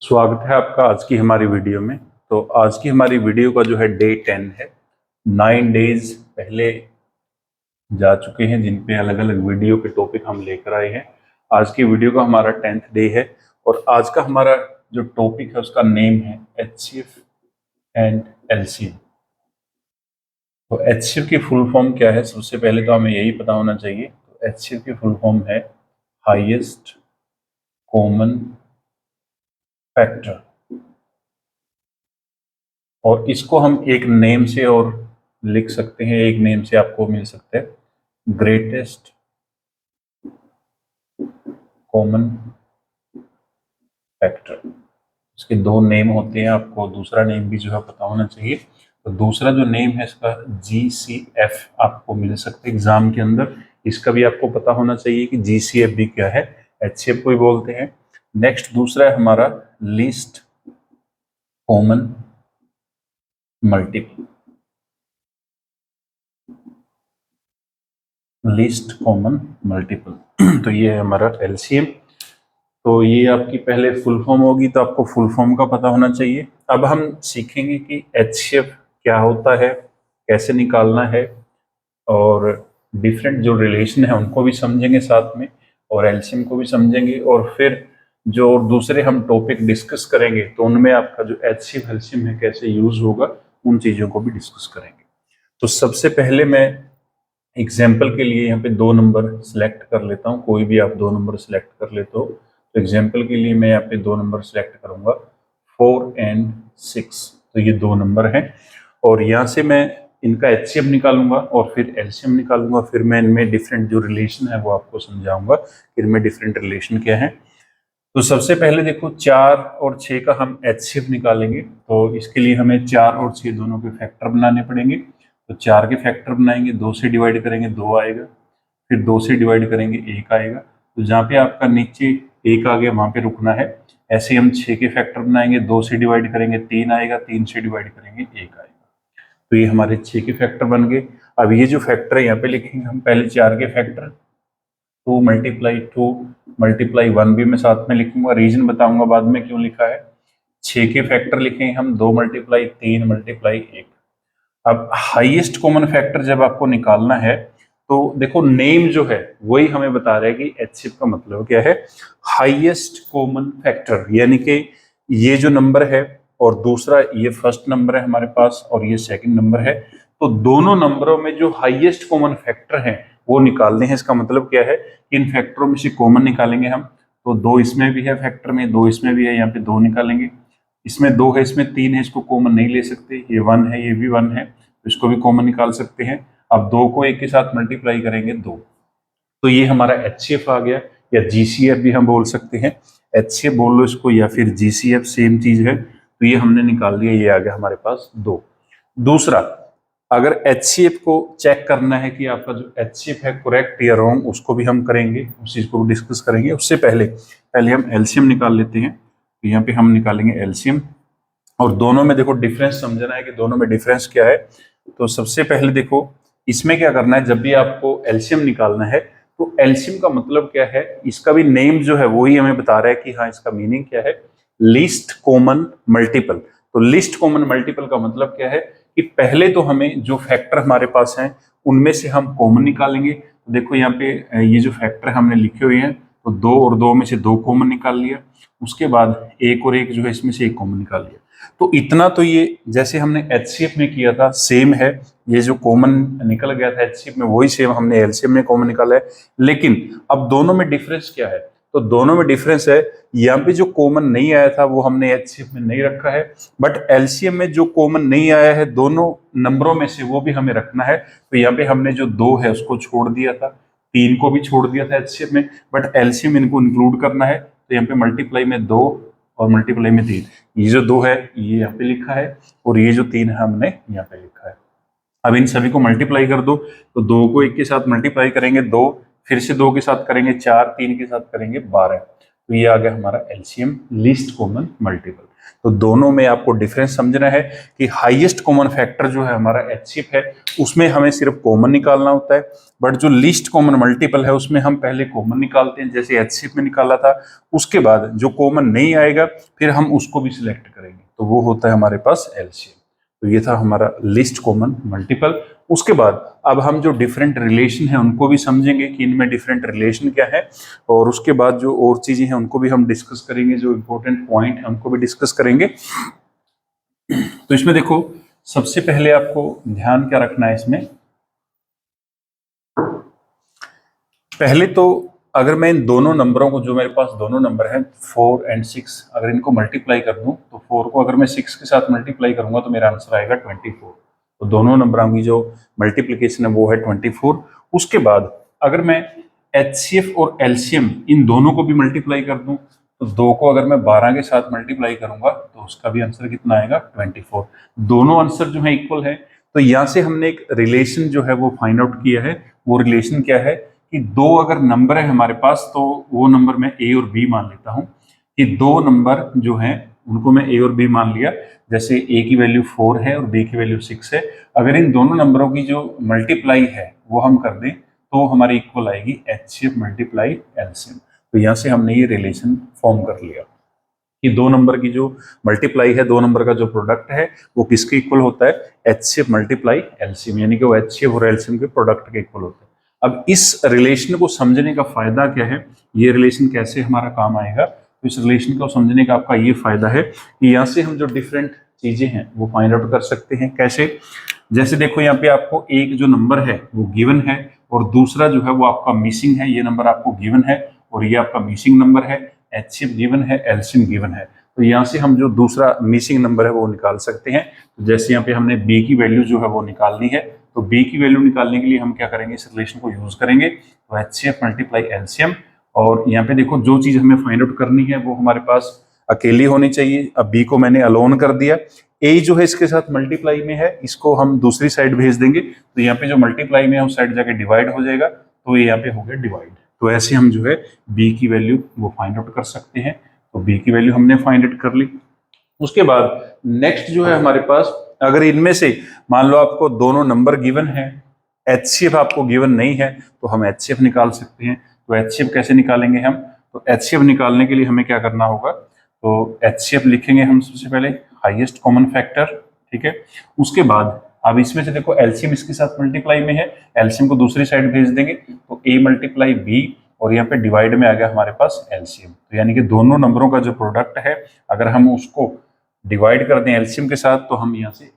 स्वागत है आपका आज की हमारी वीडियो में। तो आज की हमारी वीडियो का जो है डे 10 है। 9 डेज पहले जा चुके हैं जिन पे अलग अलग वीडियो के टॉपिक हम लेकर आए हैं। आज की वीडियो का हमारा 10th डे है और आज का हमारा जो टॉपिक है उसका नेम है एचसीएफ एंड एलसीएम। तो एचसीएफ की फुल फॉर्म क्या है, सबसे पहले तो हमें यही पता होना चाहिए। तो एचसीएफ की फुल फॉर्म है हाईएस्ट कॉमन फैक्टर, और इसको हम एक नेम से और लिख सकते हैं। एक नेम से आपको मिल सकता है ग्रेटेस्ट कॉमन फैक्टर। इसके दो नेम होते हैं, आपको दूसरा नेम भी जो है पता होना चाहिए। तो दूसरा जो नेम है इसका GCF आपको मिल सकता है एग्जाम के अंदर। इसका भी आपको पता होना चाहिए कि GCF भी क्या है, HCF को ही बोलते हैं। नेक्स्ट दूसरा है हमारा least common multiple. Least common multiple तो ये है हमारा LCM। तो ये आपकी पहले फुल फॉर्म होगी, तो आपको फुल फॉर्म का पता होना चाहिए। अब हम सीखेंगे कि HCF क्या होता है, कैसे निकालना है, और डिफरेंट जो रिलेशन है उनको भी समझेंगे साथ में, और LCM को भी समझेंगे। और फिर जो दूसरे हम टॉपिक डिस्कस करेंगे तो उनमें आपका जो HCF LCM है कैसे यूज होगा, उन चीज़ों को भी डिस्कस करेंगे। तो सबसे पहले मैं एग्जाम्पल के लिए यहाँ पे दो नंबर सिलेक्ट कर लेता हूँ। कोई भी आप दो नंबर सिलेक्ट कर लेते हो। तो एग्जाम्पल के लिए मैं यहाँ पे दो नंबर सिलेक्ट करूंगा 4 and 6। तो ये दो नंबर हैं और यहाँ से मैं इनका HCF निकालूंगा और फिर LCM निकालूंगा। फिर मैं इनमें डिफरेंट जो रिलेशन है वो आपको समझाऊंगा कि इनमें डिफरेंट रिलेशन क्या है। तो सबसे पहले देखो 4 और 6 का हम HCF निकालेंगे। तो इसके लिए हमें 4 और 6 दोनों के फैक्टर बनाने पड़ेंगे। तो 4 के फैक्टर बनाएंगे, 2 से डिवाइड करेंगे 2 आएगा, फिर 2 से डिवाइड करेंगे 1 आएगा। तो जहाँ पे आपका नीचे 1 आ गया वहाँ पे रुकना है। ऐसे हम 6 के फैक्टर बनाएंगे, 2 से डिवाइड करेंगे 3 आएगा, 3 से डिवाइड करेंगे 1 आएगा। तो ये हमारे 6 के फैक्टर बन गए। अब ये जो फैक्टर है यहाँ पे लिखेंगे हम पहले 4 के फैक्टर 2 मल्टीप्लाई 2 मल्टीप्लाई 1 भी मैं साथ में लिखूंगा, रीजन बताऊंगा बाद में क्यों लिखा है। 6 के फैक्टर लिखेंगे हम 2 मल्टीप्लाई 3 मल्टीप्लाई 1। अब हाईएस्ट कॉमन फैक्टर जब आपको निकालना है तो देखो नेम जो है वही हमें बता रहा है कि HCF का मतलब क्या है, हाईएस्ट कॉमन फैक्टर। यानी कि ये जो नंबर है और दूसरा ये फर्स्ट नंबर है हमारे पास और ये सेकंड नंबर है, तो दोनों नंबरों में जो हाईएस्ट कॉमन फैक्टर है वो निकालने हैं। इसका मतलब क्या है, इन फैक्टरों में से कॉमन निकालेंगे हम। तो 2 इसमें भी है फैक्टर में, 2 इसमें भी है, यहाँ पे 2 निकालेंगे। इसमें 2 है, इसमें 3 है, इसको कॉमन नहीं ले सकते। ये 1 है, ये भी 1 है, तो इसको भी कॉमन निकाल सकते हैं। अब 2 को 1 के साथ मल्टीप्लाई करेंगे 2। तो ये हमारा HCF आ गया, या GCF भी हम बोल सकते हैं। HCF बोल लो इसको या फिर GCF, सेम चीज है। तो ये हमने निकाल दिया, ये आ गया हमारे पास 2। दूसरा, अगर HCF को चेक करना है कि आपका जो HCF है करेक्ट या रॉन्ग, उसको भी हम करेंगे, उस चीज को भी डिस्कस करेंगे। उससे पहले पहले हम LCM निकाल लेते हैं। तो यहाँ पे हम निकालेंगे LCM, और दोनों में देखो डिफरेंस समझना है कि दोनों में डिफरेंस क्या है। तो सबसे पहले देखो इसमें क्या करना है, जब भी आपको LCM निकालना है तो LCM का मतलब क्या है, इसका भी नेम जो है वही हमें बता रहा है कि हाँ इसका मीनिंग क्या है, लीस्ट कॉमन मल्टीपल। तो लीस्ट कॉमन मल्टीपल का मतलब क्या है कि पहले तो हमें जो फैक्टर हमारे पास हैं उनमें से हम कॉमन निकालेंगे। तो देखो यहाँ पे ये जो फैक्टर हमने लिखे हुए हैं, तो 2 और 2 में से 2 कॉमन निकाल लिया। उसके बाद 1 और 1 जो है इसमें से 1 कॉमन निकाल लिया। तो इतना तो ये जैसे हमने HCF में किया था सेम है। ये जो कॉमन निकल गया था HCF में वही सेम हमने LCM में कॉमन निकाला है। लेकिन अब दोनों में डिफरेंस क्या है, तो दोनों में डिफरेंस है, यहाँ पे जो कॉमन नहीं आया था वो हमने HCF में नहीं रखा है, बट LCM में जो कॉमन नहीं आया है दोनों नंबरों में से वो भी हमें रखना है। तो यहाँ पे हमने जो 2 है उसको छोड़ दिया था, 3 को भी छोड़ दिया था HCF में, बट LCM इनको इंक्लूड करना है। तो यहाँ पे मल्टीप्लाई में 2 और मल्टीप्लाई में 3, ये जो 2 है ये यहाँ पे लिखा है और ये जो 3 है हमने यहाँ पे लिखा है। अब इन सभी को मल्टीप्लाई कर दो, तो 2 को 1 के साथ मल्टीप्लाई करेंगे 2, फिर से 2 के साथ करेंगे 4, 3 के साथ करेंगे 12। तो ये आ गया हमारा LCM, लीस्ट कॉमन मल्टीपल। तो दोनों में आपको डिफरेंस समझना है कि हाईएस्ट कॉमन फैक्टर जो है हमारा एचसीएफ है, उसमें हमें सिर्फ कॉमन निकालना होता है, बट जो लीस्ट कॉमन मल्टीपल है उसमें हम पहले कॉमन निकालते हैं, जैसे एचसीएफ में निकाला था। उसके बाद जो कॉमन नहीं आएगा फिर हम उसको भी सिलेक्ट करेंगे, तो वो होता है हमारे पास एलसीएम। तो ये था हमारा लिस्ट कॉमन मल्टीपल। उसके बाद अब हम जो डिफरेंट रिलेशन है उनको भी समझेंगे कि इनमें डिफरेंट रिलेशन क्या है, और उसके बाद जो और चीजें हैं उनको भी हम डिस्कस करेंगे, जो इंपॉर्टेंट पॉइंट है उनको भी डिस्कस करेंगे। तो इसमें देखो, सबसे पहले आपको ध्यान क्या रखना है इसमें, पहले तो अगर मैं इन दोनों नंबरों को, जो मेरे पास दोनों नंबर हैं 4 और 6, अगर इनको मल्टीप्लाई कर दूं तो 4 को अगर मैं 6 के साथ मल्टीप्लाई करूंगा तो मेरा आंसर आएगा 24। तो दोनों नंबरों की जो मल्टीप्लीकेशन है वो है 24। उसके बाद अगर मैं एचसीएफ और एलसीएम इन दोनों को भी मल्टीप्लाई कर दूं तो 2 को अगर मैं 12 के साथ मल्टीप्लाई करूंगा तो उसका भी आंसर कितना आएगा 24। दोनों आंसर जो है इक्वल है। तो यहाँ से हमने एक रिलेशन जो है वो फाइंड आउट किया है। वो रिलेशन क्या है कि दो अगर नंबर है हमारे पास तो वो नंबर मैं ए और बी मान लेता हूं, कि दो नंबर जो हैं उनको मैं ए और बी मान लिया। जैसे ए की वैल्यू 4 है और बी की वैल्यू 6 है, अगर इन दोनों नंबरों की जो मल्टीप्लाई है वो हम कर दें तो हमारी इक्वल आएगी एचसीएफ मल्टीप्लाई एलसीएम। तो यहाँ से हमने ये रिलेशन फॉर्म कर लिया कि दो नंबर की जो मल्टीप्लाई है, दो नंबर का जो प्रोडक्ट है वो किसके इक्वल होता है, एचसीएफ मल्टीप्लाई एलसीएम, यानी कि वो एचसीएफ और एलसीएम के प्रोडक्ट के इक्वल होता है। अब इस रिलेशन को समझने का फायदा क्या है, ये रिलेशन कैसे हमारा काम आएगा, तो इस रिलेशन को समझने का आपका ये फायदा है कि यहाँ से हम जो डिफरेंट चीजें हैं वो फाइंड आउट कर सकते हैं। कैसे, जैसे देखो यहाँ पे आपको एक जो नंबर है वो गिवन है और दूसरा जो है वो आपका मिसिंग है, ये नंबर आपको गिवन है और ये आपका मिसिंग नंबर है, एचसीएफ गिवन है, एलसीएम गिवन है। तो यहाँ से हम जो दूसरा मिसिंग नंबर है वो निकाल सकते हैं। तो जैसे यहाँ पे हमने बी की वैल्यू जो है वो निकालनी है, तो बी की वैल्यू निकालने के लिए हम क्या करेंगे, इस रिलेशन को यूज करेंगे, तो एचसीएफ मल्टीप्लाई एलसीएम। और यहाँ पे देखो जो चीज हमें फाइंड आउट करनी है वो हमारे पास अकेली होनी चाहिए। अब बी को मैंने अलोन कर दिया, ए जो है इसके साथ मल्टीप्लाई में है, इसको हम दूसरी साइड भेज देंगे, तो यहाँ पे जो मल्टीप्लाई में है उस साइड जाके डिवाइड हो जाएगा, तो ये यहाँ पे हो गया डिवाइड। तो ऐसे हम जो है बी की वैल्यू वो फाइंड आउट कर सकते हैं। तो बी की वैल्यू हमने फाइंड आउट कर ली। उसके बाद नेक्स्ट जो है हमारे पास, अगर इनमें से मान लो आपको दोनों नंबर गिवन है, एचसीएफ आपको गिवन नहीं है, तो हम एचसीएफ निकाल सकते हैं। तो एचसीएफ कैसे निकालेंगे हम, तो एचसीएफ निकालने के लिए हमें क्या करना होगा, तो एचसीएफ लिखेंगे हम सबसे पहले हाईएस्ट कॉमन फैक्टर, ठीक है। उसके बाद अब इसमें से देखो एलसीएम इसके साथ मल्टीप्लाई में है, एलसीएम को दूसरी साइड भेज देंगे, तो ए मल्टीप्लाई बी और यहाँ पे डिवाइड में आ गया हमारे पास एलसीएम। तो यानी कि दोनों नंबरों का जो प्रोडक्ट है अगर हम उसको डिवाइड कर दें एलसीएम के साथ तो हम यहाँ से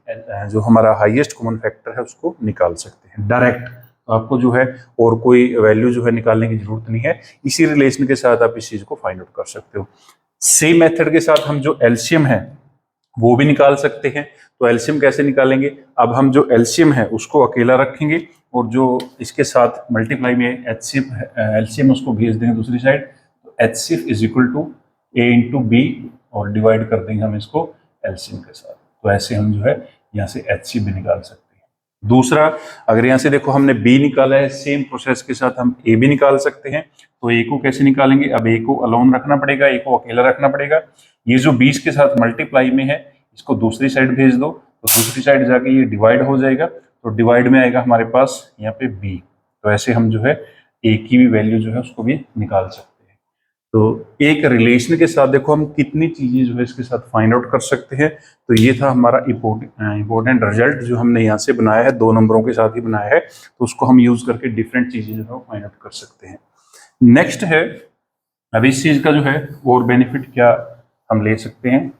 जो हमारा हाईएस्ट कॉमन फैक्टर है उसको निकाल सकते हैं डायरेक्ट। तो आपको जो है और कोई वैल्यू जो है निकालने की जरूरत नहीं है, इसी रिलेशन के साथ आप इस चीज को फाइंड आउट कर सकते हो। सेम मेथड के साथ हम जो एलसीएम है वो भी निकाल सकते हैं। तो एलसीएम कैसे निकालेंगे, अब हम जो एलसीएम है उसको अकेला रखेंगे और जो इसके साथ मल्टीप्लाई में एचसीएफ एलसीएम उसको भेज देंगे दूसरी साइड, तो HCF is equal to A into B और डिवाइड कर देंगे हम इसको एलसीएम के साथ। तो ऐसे हम जो है यहाँ से एचसीएफ भी निकाल सकते हैं। दूसरा, अगर यहाँ से देखो हमने बी निकाला है, सेम प्रोसेस के साथ हम ए भी निकाल सकते हैं। तो ए को कैसे निकालेंगे, अब ए को अलोन रखना पड़ेगा, ए को अकेला रखना पड़ेगा। ये जो 20 के साथ मल्टीप्लाई में है इसको दूसरी साइड भेज दो, तो दूसरी साइड जाके ये डिवाइड हो जाएगा, तो डिवाइड में आएगा हमारे पास यहाँ पे बी। तो ऐसे हम जो है ए की भी वैल्यू जो है उसको भी निकाल सकते हैं। तो एक रिलेशन के साथ देखो हम कितनी चीजें जो है इसके साथ फाइंड आउट कर सकते हैं। तो ये था हमारा इंपॉर्टेंट रिजल्ट जो हमने यहाँ से बनाया है, दो नंबरों के साथ ही बनाया है, तो उसको हम यूज करके डिफरेंट चीजें जो है फाइंड आउट कर सकते हैं। नेक्स्ट है, अब इस चीज का जो है और बेनिफिट क्या हम ले सकते हैं।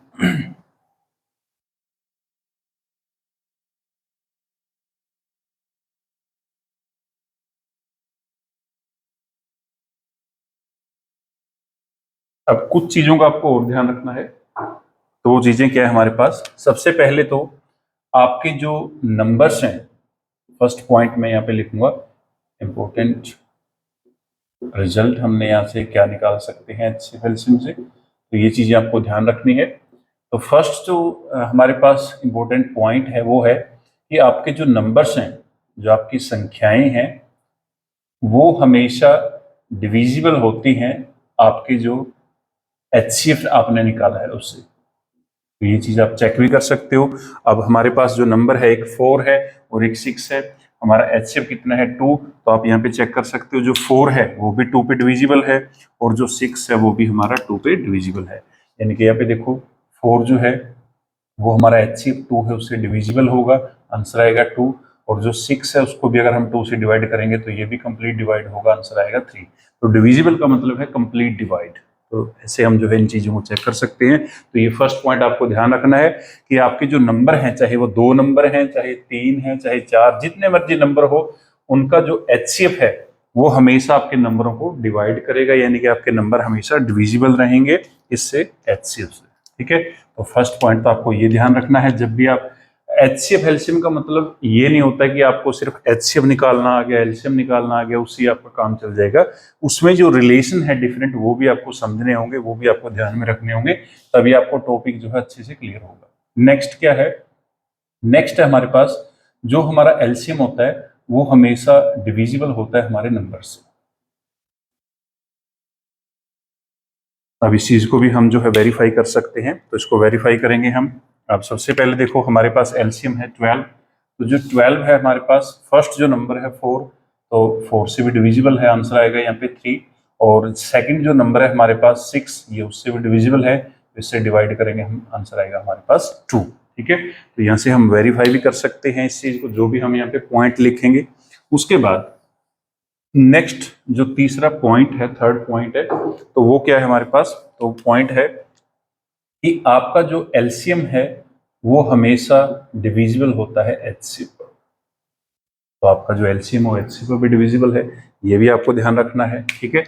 अब कुछ चीजों का आपको और ध्यान रखना है। तो वो चीजें क्या है हमारे पास, सबसे पहले तो आपके जो नंबर्स हैं, फर्स्ट पॉइंट में यहाँ पे लिखूंगा इंपॉर्टेंट रिजल्ट, हमने यहाँ से क्या निकाल सकते हैं एचसीएफ एलसीएम से, तो ये चीजें आपको ध्यान रखनी है। तो फर्स्ट जो हमारे पास इंपॉर्टेंट पॉइंट है वो है कि आपके जो नंबर्स हैं, जो आपकी संख्याएं हैं, वो हमेशा डिविजिबल होती हैं आपके जो एचसीएफ आपने निकाला है उससे। तो ये चीज आप चेक भी कर सकते हो। अब हमारे पास जो नंबर है एक 4 है और एक 6 है, हमारा एचसीएफ कितना है 2, तो आप यहाँ पे चेक कर सकते हो जो 4 है वो भी 2 पे डिविजिबल है और जो 6 है वो भी हमारा 2 पे डिविजिबल है। यानी कि यहाँ पे देखो 4 जो है वो हमारा एचसीएफ 2 है उससे डिविजिबल होगा, आंसर आएगा 2, और जो 6 है उसको भी अगर हम 2 से डिवाइड करेंगे तो ये भी कंप्लीट डिवाइड होगा, आंसर आएगा 3। तो डिविजिबल का मतलब है कंप्लीट डिवाइड। तो ऐसे हम जो है इन चीजों को चेक कर सकते हैं। तो ये फर्स्ट पॉइंट आपको ध्यान रखना है कि आपके जो नंबर हैं, चाहे वो 2 नंबर हैं, चाहे 3 हैं, चाहे 4, जितने मर्जी नंबर हो, उनका जो एचसीएफ है वो हमेशा आपके नंबरों को डिवाइड करेगा, यानी कि आपके नंबर हमेशा डिविजिबल रहेंगे इससे, एचसीएफ से। ठीक है, तो फर्स्ट पॉइंट तो आपको ये ध्यान रखना है, जब भी आप एचसीएफ एलसीएम का मतलब ये नहीं होता कि आपको सिर्फ एचसीएफ निकालना आ गया, एलसीएम निकालना आ गया, उससे आपका काम चल जाएगा। उसमें जो रिलेशन है डिफरेंट वो भी आपको समझने होंगे, वो भी आपको ध्यान में रखने होंगे, तभी आपको टॉपिक जो है अच्छे से क्लियर होगा। नेक्स्ट क्या है, नेक्स्ट है हमारे पास जो हमारा एलसीएम होता है वो हमेशा डिविजिबल होता है हमारे नंबर से। अब इस चीज को भी हम जो है वेरीफाई कर सकते हैं, तो इसको वेरीफाई करेंगे हम। अब सबसे पहले देखो हमारे पास एलसीएम है 12, तो जो 12 है हमारे पास, फर्स्ट जो नंबर है 4, तो 4 से भी डिविजिबल है, आंसर आएगा यहाँ पे 3। और सेकंड जो नंबर है हमारे पास 6, ये उससे भी डिविजिबल है, इससे डिवाइड करेंगे हम, आंसर आएगा हमारे पास 2। ठीक है, तो यहाँ से हम वेरीफाई भी कर सकते हैं इस चीज को, जो भी हम यहाँ पे पॉइंट लिखेंगे। उसके बाद नेक्स्ट जो तीसरा पॉइंट है, थर्ड पॉइंट है, तो वो क्या है हमारे पास, तो पॉइंट है कि आपका जो एलसीएम है वो हमेशा डिविजिबल होता है एचसीएफ पर। तो आपका जो एलसीएम है एचसीएफ पर भी डिविजिबल है, ये भी आपको ध्यान रखना है। ठीक है,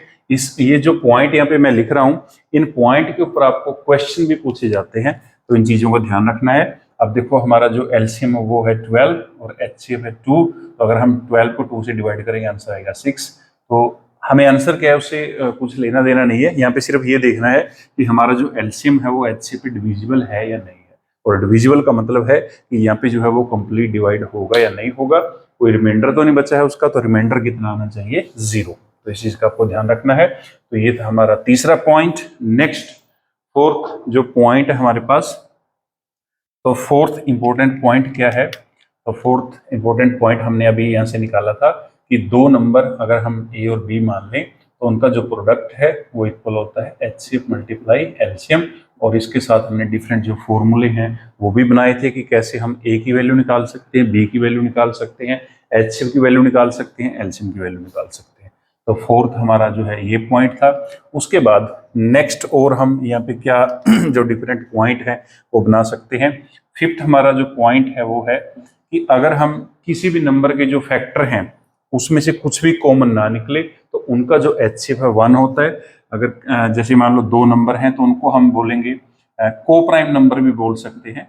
ये जो पॉइंट यहाँ पे मैं लिख रहा हूं, इन पॉइंट के ऊपर आपको क्वेश्चन भी पूछे जाते हैं, तो इन चीजों का ध्यान रखना है। अब देखो हमारा जो एलसीएम है वो है 12 और एचसीएफ है 2, तो अगर हम 12 को 2 से डिवाइड करेंगे आंसर आएगा 6। तो हमें आंसर क्या है उससे कुछ लेना देना नहीं है, यहाँ पे सिर्फ ये देखना है कि हमारा जो एलसीएम है वो एचसीएफ पे डिविजिबल है या नहीं है, और डिविजिबल का मतलब है कि यहाँ पे जो है वो कंप्लीट डिवाइड होगा या नहीं होगा, कोई रिमाइंडर तो नहीं बचा है उसका, तो रिमाइंडर कितना आना चाहिए, 0। तो इस चीज का आपको ध्यान रखना है। तो ये था हमारा तीसरा पॉइंट। नेक्स्ट फोर्थ जो पॉइंट है हमारे पास, तो फोर्थ इंपॉर्टेंट पॉइंट क्या है, तो फोर्थ इंपॉर्टेंट पॉइंट हमने अभी यहाँ से निकाला था कि 2 नंबर अगर हम ए और बी मान लें तो उनका जो प्रोडक्ट है वो इक्वल होता है एचसीएफ मल्टीप्लाई एलसीएम। और इसके साथ हमने डिफरेंट जो फॉर्मूले हैं वो भी बनाए थे कि कैसे हम ए की वैल्यू निकाल सकते हैं, बी की वैल्यू निकाल सकते हैं, एचसीएफ की वैल्यू निकाल सकते हैं, एलसीएम की वैल्यू निकाल सकते हैं। तो फोर्थ हमारा जो है ये पॉइंट था। उसके बाद नेक्स्ट और हम यहाँ पे क्या जो डिफरेंट पॉइंट है वो बना सकते हैं। फिफ्थ हमारा जो पॉइंट है वो है कि अगर हम किसी भी नंबर के जो फैक्टर हैं उसमें से कुछ भी कॉमन ना निकले तो उनका जो एचसीएफ है 1 होता है। अगर जैसे मान लो 2 नंबर हैं तो उनको हम बोलेंगे को प्राइम नंबर भी बोल सकते हैं।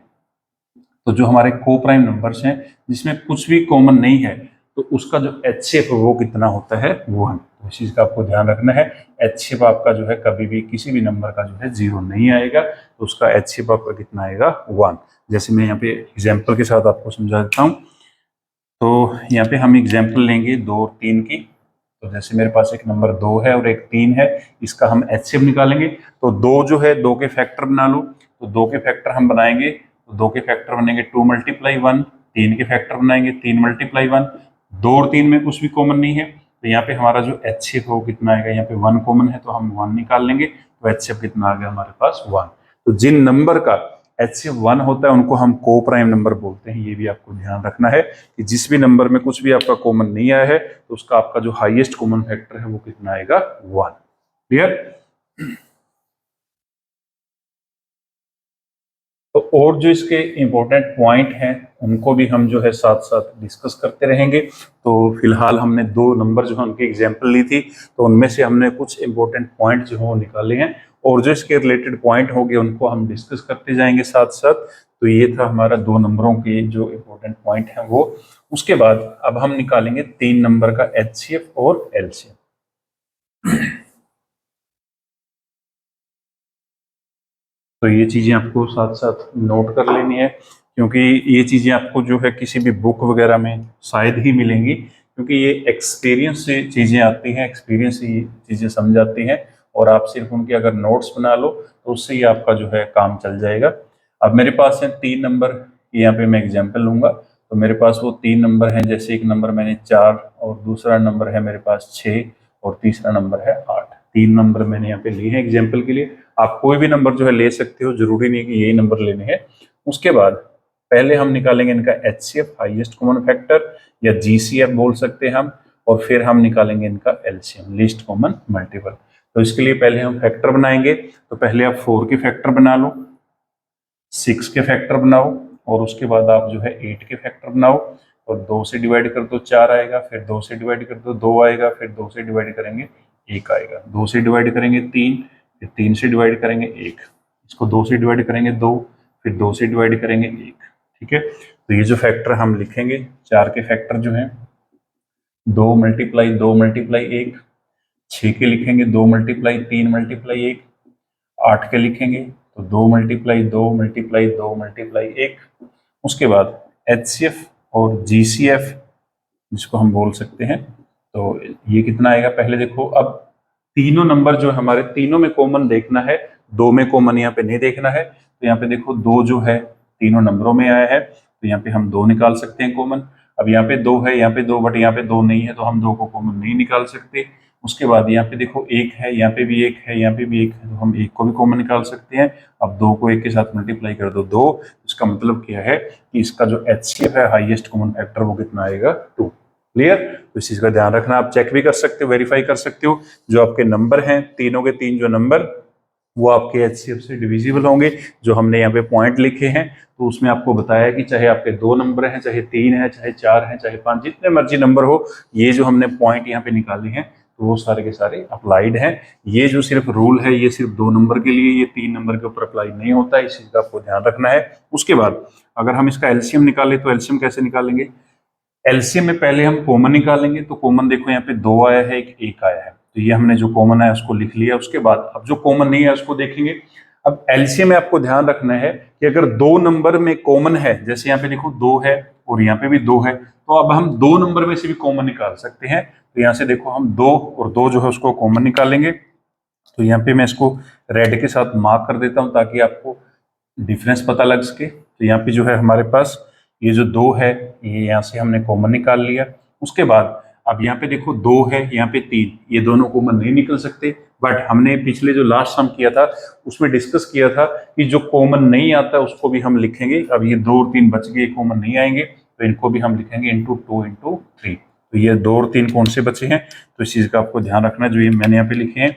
तो जो हमारे को प्राइम नंबर्स हैं जिसमें कुछ भी कॉमन नहीं है तो उसका जो एचसीएफ है वो कितना होता है, 1। तो इस चीज का आपको ध्यान रखना है। एचसीएफ आपका जो है कभी भी किसी भी नंबर का जो है 0 नहीं आएगा, तो उसका एचसीएफ आपका कितना आएगा, 1। जैसे मैं यहाँ पे एग्जाम्पल के साथ आपको समझा देता हूँ। तो यहाँ पे हम एग्जाम्पल लेंगे 2 और 3 की। तो जैसे मेरे पास एक नंबर 2 है और एक 3 है, इसका हम एचसीएफ निकालेंगे। तो 2 जो है 2 के फैक्टर बना लो, तो 2 के फैक्टर हम बनाएंगे, तो 2 के फैक्टर बनेंगे 2 मल्टीप्लाई 1। 3 के फैक्टर बनाएंगे 3 मल्टीप्लाई 1। 2 और 3 में कुछ भी कॉमन नहीं है, तो यहाँ पे हमारा जो एचसीएफ है वो कितना आएगा, यहाँ पे 1 कॉमन है तो हम 1 निकाल लेंगे, तो एचसीएफ कितना आ गया हमारे पास, 1। तो जिन नंबर का एचसीएफ 1 होता है उनको हम को प्राइम नंबर बोलते हैं। ये भी आपको ध्यान रखना है कि जिस भी नंबर में कुछ भी आपका कॉमन नहीं आया है तो उसका आपका जो हाईएस्ट कॉमन फैक्टर है वो कितना आएगा, 1। क्लियर। तो और जो इसके इंपॉर्टेंट पॉइंट हैं उनको भी हम जो है साथ साथ डिस्कस करते रहेंगे। तो फिलहाल हमने 2 नंबर जो है उनकी एग्जाम्पल ली थी, तो उनमें से हमने कुछ इंपॉर्टेंट पॉइंट जो है वो निकाले हैं, और जो इसके रिलेटेड पॉइंट होंगे उनको हम डिस्कस करते जाएंगे साथ साथ। तो ये था हमारा 2 नंबरों के जो इंपॉर्टेंट पॉइंट हैं वो। उसके बाद अब हम निकालेंगे 3 नंबर का एचसीएफ और एलसीएफ। तो ये चीजें आपको साथ साथ नोट कर लेनी है, क्योंकि ये चीजें आपको जो है किसी भी बुक वगैरह में शायद ही मिलेंगी, क्योंकि ये एक्सपीरियंस से चीजें आती हैं, एक्सपीरियंस से ये चीजें समझ आती हैं, और आप सिर्फ उनके अगर नोट्स बना लो तो उससे ही आपका जो है काम चल जाएगा। अब मेरे पास है 3 नंबर, यहाँ पे मैं एग्जाम्पल लूंगा। तो मेरे पास वो 3 नंबर हैं, जैसे एक नंबर मैंने 4 और दूसरा नंबर है मेरे पास 6 और तीसरा नंबर है 8। 3 नंबर मैंने यहाँ पे लिए हैं एग्जाम्पल के लिए। आप कोई भी नंबर जो है ले सकते हो, जरूरी नहीं कि यही नंबर लेने हैं। उसके बाद पहले हम निकालेंगे इनका HCF हाईएस्ट कॉमन फैक्टर या GCF बोल सकते हैं हम, और फिर हम निकालेंगे इनका LCM लीस्ट कॉमन मल्टीपल। तो इसके लिए पहले हम फैक्टर बनाएंगे। तो पहले आप 4 के फैक्टर बना लो, 6 के फैक्टर बनाओ, और उसके बाद आप जो है 8 के फैक्टर बनाओ। और 2 से डिवाइड कर दो 4 आएगा, फिर 2 से डिवाइड कर दो 2 आएगा, फिर 2 से डिवाइड करेंगे 1 आएगा, 2 से डिवाइड करेंगे 3, फिर 3 से डिवाइड करेंगे 1, इसको 2 से डिवाइड करेंगे 2, फिर 2 से डिवाइड करेंगे 1। ठीक है, तो ये जो फैक्टर हम लिखेंगे 4 के फैक्टर जो है 2 मल्टीप्लाई 2 मल्टीप्लाई 1, 6 के लिखेंगे 2 मल्टीप्लाई 3 मल्टीप्लाई 1, 8 के लिखेंगे तो 2 मल्टीप्लाई 2 मल्टीप्लाई 2 मल्टीप्लाई 1। उसके बाद HCF और GCF जिसको हम बोल सकते हैं, तो ये कितना आएगा पहले देखो। अब तीनों नंबर जो हमारे तीनों में कॉमन देखना है, 2 में कॉमन यहाँ पे नहीं देखना है। तो यहाँ पे देखो 2 जो है तीनों नंबरों में आया है, तो यहाँ पे हम 2 निकाल सकते हैं कॉमन। अब यहाँ पे 2 है, यहाँ पे 2, बट यहाँ पे 2 नहीं है, तो हम 2 को कॉमन नहीं निकाल सकते। उसके बाद यहाँ पे देखो 1 है, यहाँ पे भी 1 है, यहाँ पे भी 1 है, तो हम 1 को भी कॉमन निकाल सकते हैं। अब 2 को 1 के साथ मल्टीप्लाई कर दो 2, इसका मतलब क्या है कि इसका जो HCF है हाईएस्ट कॉमन फैक्टर वो कितना आएगा 2। क्लियर? तो इस चीज का ध्यान रखना, आप चेक भी कर सकते हो, वेरीफाई कर सकते हो। जो आपके नंबर हैं तीनों के तीन जो नंबर वो आपके HCF से डिविजिबल होंगे। जो हमने यहाँ पे पॉइंट लिखे हैं तो उसमें आपको बताया कि चाहे आपके 2 नंबर हैं, चाहे 3 है, चाहे 4 है, चाहे 5, जितने मर्जी नंबर हो, ये जो हमने पॉइंट यहाँ पे निकाले हैं तो वो सारे के सारे अप्लाइड हैं। ये जो सिर्फ रूल है ये सिर्फ 2 नंबर के लिए, ये 3 नंबर के ऊपर अप्लाई नहीं होता है, इस चीज का आपको ध्यान रखना है। उसके बाद अगर हम इसका LCM निकालें तो LCM कैसे निकालेंगे? LCM में पहले हम कॉमन निकालेंगे। तो कॉमन देखो यहाँ पे 2 आया है, एक 1 आया है, तो ये हमने जो कॉमन है उसको लिख लिया। उसके बाद अब जो कॉमन नहीं है उसको देखेंगे। अब LCM में आपको ध्यान रखना है कि अगर 2 नंबर में कॉमन है, जैसे यहाँ पे देखो 2 है और यहाँ पे भी 2 है, तो अब हम 2 नंबर में से भी कॉमन निकाल सकते हैं। तो यहाँ से देखो हम 2 और 2 जो है उसको कॉमन निकालेंगे। तो यहाँ पे मैं इसको रेड के साथ मार्क कर देता हूँ ताकि आपको डिफरेंस पता लग सके। तो यहाँ पे जो है हमारे पास ये जो 2 है ये यहाँ से हमने कॉमन निकाल लिया। उसके बाद अब यहाँ पे देखो 2 है, यहाँ पे 3, ये दोनों कॉमन नहीं निकल सकते। बट हमने पिछले जो लास्ट सम किया था उसमें डिस्कस किया था कि जो कॉमन नहीं आता उसको भी हम लिखेंगे। अब ये 2 और 3 बच गए, कॉमन नहीं आएंगे, तो इनको भी हम लिखेंगे इंटू 2 इंटू 3। तो ये 2 और 3 कौन से बचे हैं, तो इस चीज का आपको ध्यान रखना है। जो ये मैंने यहाँ पे लिखे हैं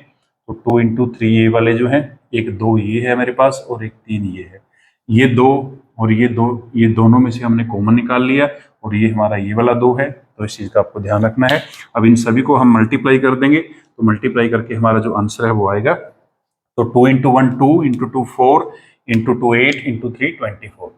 तो 2 इंटू 3 ये वाले जो हैं, एक 2 ये है मेरे पास और एक 3 ये है। ये 2 और ये 2, ये दोनों में से हमने कॉमन निकाल लिया, और ये हमारा ये वाला 2 है। तो इस चीज का आपको ध्यान रखना है। अब इन सभी को हम मल्टीप्लाई कर देंगे, तो मल्टीप्लाई करके हमारा जो आंसर है वो आएगा। तो 2 इंटू 1 2 इंटू 2 4 इंटू 2 8 इंटू 3 24।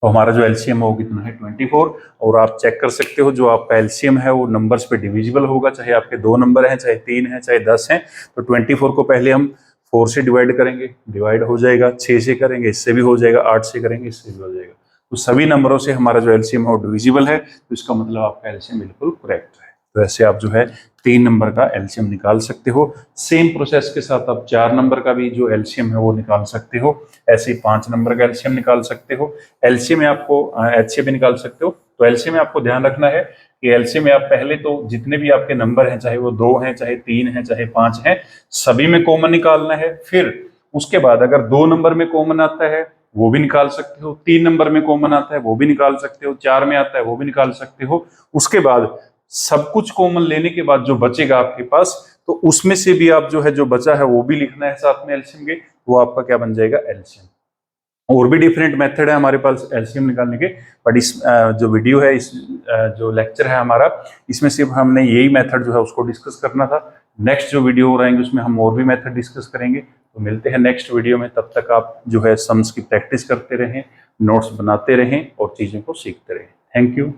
तो हमारा जो LCM है वो कितना है 24। और आप चेक कर सकते हो जो आपका LCM है वो नंबर्स पे डिविजिबल होगा, चाहे आपके 2 नंबर हैं, चाहे 3 हैं, चाहे 10 हैं। तो 24 को पहले हम 4 से डिवाइड करेंगे, डिवाइड हो जाएगा। 6 से करेंगे, इससे भी हो जाएगा। 8 से करेंगे, इससे भी हो जाएगा। तो सभी नंबरों से हमारा जो LCM है वो डिविजिबल है, तो इसका मतलब आपका LCM बिल्कुल करेक्ट है। तो ऐसे आप जो है 3 नंबर का LCM निकाल सकते हो। सेम प्रोसेस के साथ आप 4 नंबर का भी जो LCM है वो निकाल सकते हो। ऐसे ही 5 नंबर का LCM निकाल सकते हो। LCM में आपको HCF भी निकाल सकते हो। तो LCM में आपको ध्यान रखना है कि LCM में आप पहले तो जितने भी आपके नंबर हैं, चाहे वो 2 हैं, चाहे 3 हैं, चाहे 5 हैं, सभी में कॉमन निकालना है। फिर उसके बाद अगर 2 नंबर में कॉमन आता है वो भी निकाल सकते हो, 3 नंबर में कॉमन आता है वो भी निकाल सकते हो, 4 में आता है वो भी निकाल सकते हो। उसके बाद सब कुछ कॉमन लेने के बाद जो बचेगा आपके पास, तो उसमें से भी आप जो है जो बचा है वो भी लिखना है साथ में LCM के, वो आपका क्या बन जाएगा LCM। और भी डिफरेंट मेथड है हमारे पास LCM निकालने के, बट इस जो वीडियो है, इस जो लेक्चर है हमारा, इसमें सिर्फ हमने यही मेथड जो है उसको डिस्कस करना था। नेक्स्ट जो वीडियो रहेंगे उसमें हम और भी मेथड डिस्कस करेंगे। तो मिलते हैं नेक्स्ट वीडियो में, तब तक आप जो है सम्स की प्रैक्टिस करते रहें, नोट्स बनाते रहें और चीज़ों को सीखते रहें। Thank you.